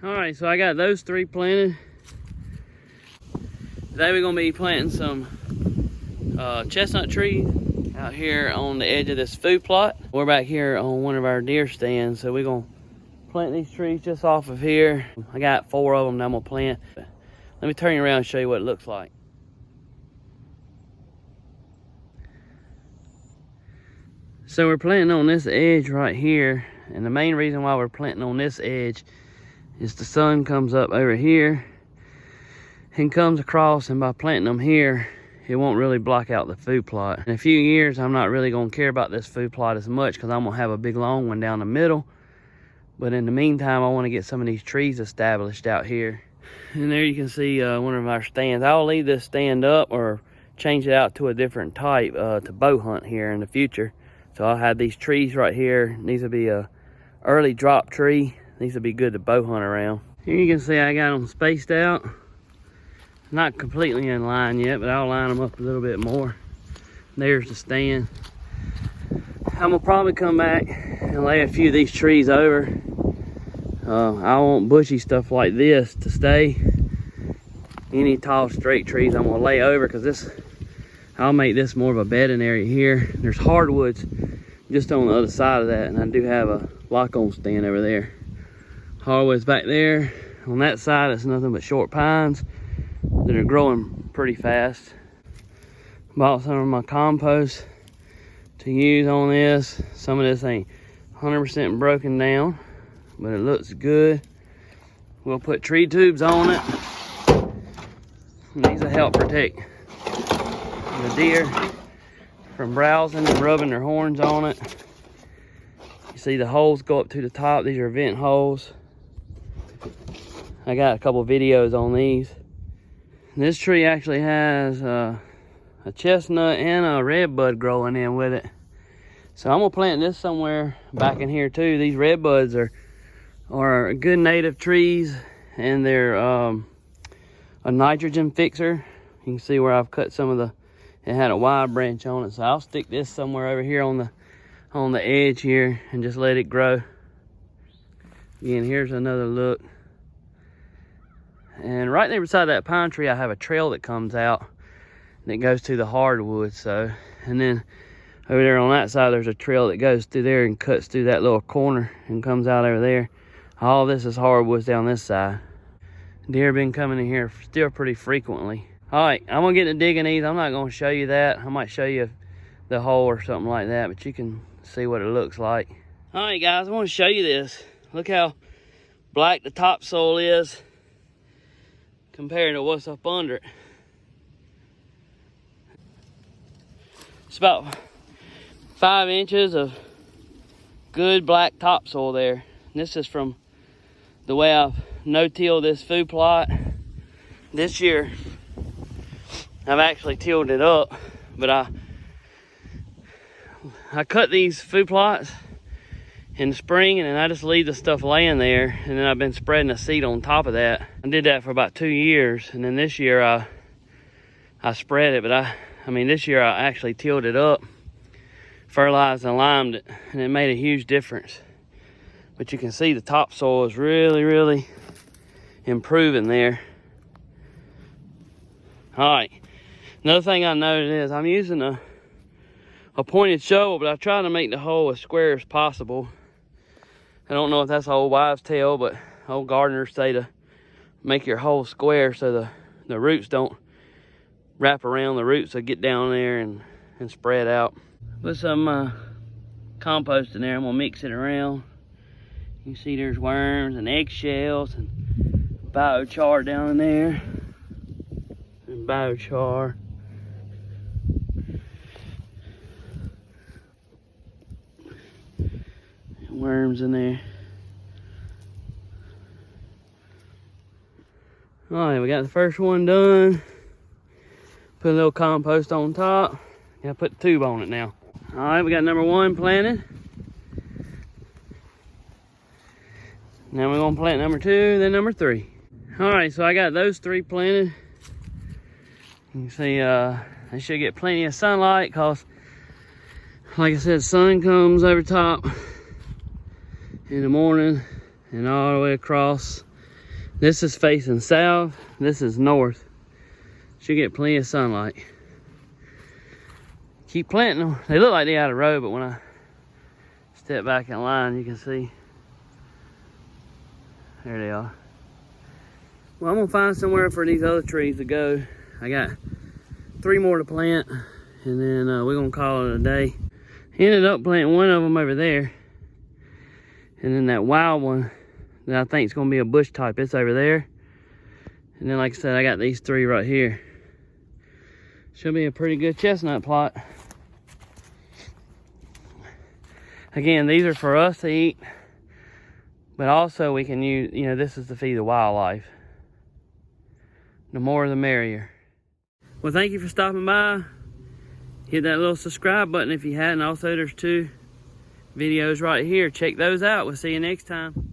All right, so I got those 3 planted. Today we're gonna be planting some chestnut trees out here on the edge of this food plot. We're back here on one of our deer stands, so we're gonna plant these trees just off of here. I got 4 of them that I'm gonna plant. Let me turn you around and show you what it looks like. So we're planting on this edge right here, and the main reason why we're planting on this edge is the sun comes up over here and comes across, and by planting them here, it won't really block out the food plot. In a few years, I'm not really gonna care about this food plot as much because I'm gonna have a big long one down the middle. But in the meantime, I wanna get some of these trees established out here. And there you can see one of our stands. I'll leave this stand up or change it out to a different type to bow hunt here in the future. So I'll have these trees right here. These will be a early drop tree. These will be good to bow hunt around. Here you can see I got them spaced out. Not completely in line yet, but I'll line them up a little bit more. There's the stand. I'm gonna probably come back and lay a few of these trees over. I want bushy stuff like this to stay. Any tall straight trees I'm gonna lay over, because I'll make this more of a bedding area here. There's hardwoods just on the other side of that, and I do have a lock-on stand over there. Hardwoods back there. On that side, it's nothing but short pines that are growing pretty fast. Bought some of my compost to use on this. Some of this ain't 100% broken down, but it looks good. We'll put tree tubes on it. And these will help protect the deer from browsing and rubbing their horns on it. You see the holes go up to the top. These are vent holes. I got a couple videos on these. This tree actually has a chestnut and a redbud growing in with it. So I'm gonna plant this somewhere back in here too. These redbuds are good native trees, and they're a nitrogen fixer. You can see where I've cut some of it had a wide branch on it. So I'll stick this somewhere over here on the edge here and just let it grow. Again, here's another look. And right there beside that pine tree, I have a trail that comes out that goes to the hardwood. So, and then over there on that side, there's a trail that goes through there and cuts through that little corner and comes out over there. All this is hardwoods down this side. Deer been coming in here still pretty frequently. All right, I'm gonna get to digging these. I'm not gonna show you that. I might show you the hole or something like that, but you can see what it looks like. All right, guys, I want to show you this. Look how black the topsoil is compared to what's up under it. It's about 5 inches of good black topsoil there. And this is from the way I've no-tilled this food plot. This year, I've actually tilled it up, but I cut these food plots in the spring, and then I just leave the stuff laying there, and then I've been spreading the seed on top of that. I did that for about 2 years, and then this year I spread it, but I mean this year I actually tilled it up, fertilized and limed it, and it made a huge difference. But you can see the topsoil is really improving there. All right, another thing I noticed is I'm using a pointed shovel, but I try to make the hole as square as possible. I don't know if that's old wives' tale, but old gardeners say to make your hole square so the roots don't wrap around the roots, so get down there and spread out. Put some compost in there. I'm gonna mix it around. You can see there's worms and eggshells and biochar down in there. And biochar. Worms in there. All right, we got the first one done. Put a little compost on top. Gotta put the tube on it now. All right, we got number 1 planted. Now we're gonna plant number 2, then number 3. All right, so I got those 3 planted. You can see they should get plenty of sunlight, cause like I said, sun comes over top in the morning and all the way across This is facing south, this is north. Should get plenty of sunlight. Keep planting them. They look like they out of row, but when I step back in line, you can see. There they are. Well, I'm gonna find somewhere for these other trees to go. I got 3 more to plant, and then we're gonna call it a day. Ended up planting one of them over there, and then that wild one that I think is gonna be a bush type, it's over there. And then, like I said, I got these 3 right here. Should be a pretty good chestnut plot. Again, these are for us to eat, but also we can use, you know, this is to feed the wildlife. The more the merrier. Well, thank you for stopping by. Hit that little subscribe button if you hadn't. Also, there's 2 videos right here. Check those out. We'll see you next time.